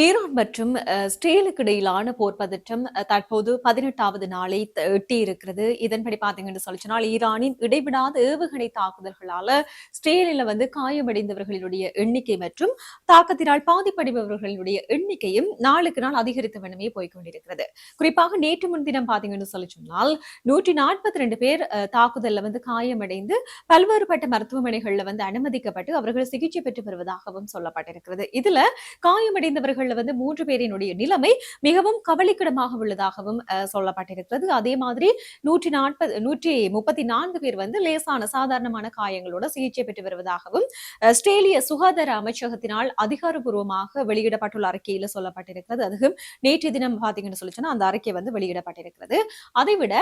Iran மற்றும் இஸ்ரேலுக்கு இடையிலான போர் பதற்றம் தற்போது 18வது நாளை எட்டி இருக்கிறது. இதன்படி பாத்தீங்கன்னு சொல்லிச்சனால் ஈரானின் இடைவிடாத ஏவுகணை தாக்குதல்களால இஸ்ரேலில் காயமடைந்தவர்களுடைய எண்ணிக்கை மற்றும் தாக்கத்தினால் பாதிப்படைபவர்களுடைய எண்ணிக்கையும் நாளுக்கு நாள் அதிகரித்த வண்ணமே போய்கொண்டிருக்கிறது. குறிப்பாக நேற்று முன்தினம் பாத்தீங்கன்னு சொல்லி சொன்னால் 142 பேர் தாக்குதல்ல காயமடைந்து பல்வேறுபட்ட மருத்துவமனைகள்ல அனுமதிக்கப்பட்டு அவர்கள் சிகிச்சை பெற்று வருவதாகவும் சொல்லப்பட்டிருக்கிறது. இதுல காயமடைந்தவர்கள் 3 பேரினுடைய நிலைமை மிகவும் கவலைக்கிடமாக உள்ளதாகவும் சொல்லப்பட்டிருக்கிறது. அதே மாதிரி 134 பேர் லேசான சாதாரணமான காயங்களோட சிகிச்சை பெற்று வருவதாகவும் ஆஸ்திரேலிய சுகாதார அமைச்சகத்தினால் அதிகாரப்பூர்வமாக வெளியிடப்பட்டுள்ள அறிக்கையில் சொல்லப்பட்டிருக்கிறது. அதுவும் நேற்று தினம் பாத்தீங்கன்னு சொல்லிச்சுன்னா அந்த அறிக்கை வெளியிடப்பட்டிருக்கிறது. அதைவிட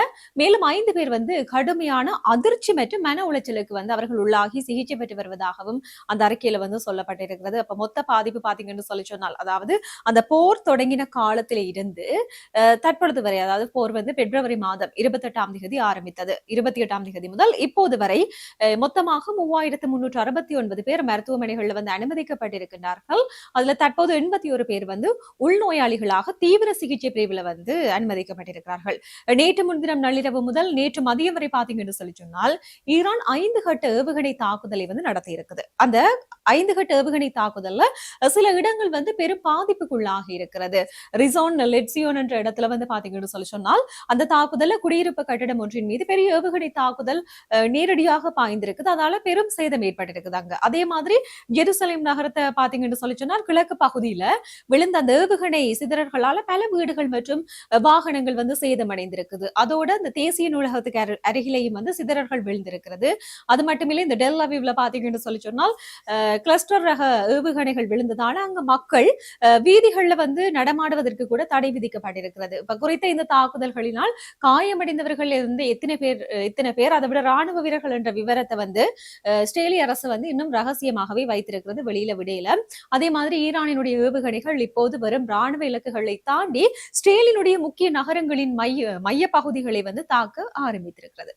மேலும் 5 பேர் கடுமையான அதிர்ச்சி மற்றும் மன உளைச்சலுக்கு அவர்கள் உள்ளாகி சிகிச்சை பெற்று வருவதாகவும் அந்த அறிக்கையில சொல்லப்பட்டிருக்கிறது. அப்ப மொத்த பாதிப்பு பாத்தீங்கன்னு சொல்லி சொன்னால் அதாவது அந்த போர் தொடங்கின காலத்தில இருந்து தற்பொழுது வரை அதாவது போர் பிப்ரவரி மாதம் 28ஆம் தேதி ஆரம்பித்தது. 28ஆம் தேதி முதல் இப்போது வரை மொத்தமாக 3369 பேர் மருத்துவமனைகளில் அனுமதிக்கப்பட்டிருக்கிறார்கள். அதுல தற்போது 81 பேர் உள்நோயாளிகளாக தீவிர சிகிச்சை பிரிவில் அனுமதிக்கப்பட்டிருக்கிறார்கள். நேற்று முன்தினம் நள்ளிரவு முதல் நேற்று மதியம் வரை பாத்தீங்கன்னு சொல்லி சொன்னால் ஈரான் 5 கட்ட ஏவுகணை தாக்குதலை நடத்தி இருக்குது. அந்த 5 கட்ட ஏவுகணை தாக்குதல்ல சில இடங்கள் பெரும் பாதிப்புக்குள்ளாக இருக்கிறது. ரிசோன் லெட்சியோன் என்ற இடத்துல பாத்தீங்கன்னு சொல்லி சொன்னால் அந்த தாக்குதல்ல குடியிருப்பு கட்டிடம் ஒன்றின் மீது பெரிய ஏவுகணை தாக்குதல் நேரடியாக பாய்ந்திருக்குது. அதனால பெரும் சேதம் ஏற்பட்டிருக்குது அங்க. அதே மாதிரி ஜெருசலேம் நகரத்தை பாத்தீங்கன்னு சொல்லி சொன்னால் கிழக்கு பகுதியில விழுந்த அந்த ஏவுகணை சிதறல்களால பல வீடுகள் மற்றும் வாகனங்கள் சேதமடைந்திருக்குது. அதோட இந்த தேசிய நூலகத்துக்கு அருகிலேயும் சிதறல்கள் விழுந்திருக்கிறது. அது மட்டுமில்லை இந்த டெல் அவீவ்ல பாத்தீங்கன்னு சொல்லி சொன்னால் கிளஸ்டர் ரக ஏவுகணைகள் விழுந்ததால அங்க மக்கள் வீதிகள்ல நடமாடுவதற்கு கூட தடை விதிக்கப்பட்டிருக்கிறது. இப்ப குறித்த இந்த தாக்குதல்களினால் காயமடைந்தவர்கள் எத்தனை பேர் அதை விட ராணுவ வீரர்கள் என்ற விவரத்தை ஆஸ்திரேலிய அரசு இன்னும் ரகசியமாகவே வைத்திருக்கிறது, வெளியில விடையில. அதே மாதிரி ஈரானினுடைய ஏவுகணைகள் இப்போது வரும் ராணுவ இலக்குகளை தாண்டி இஸ்ரேலினுடைய முக்கிய நகரங்களின் மைய பகுதிகளை தாக்க ஆரம்பித்திருக்கிறது.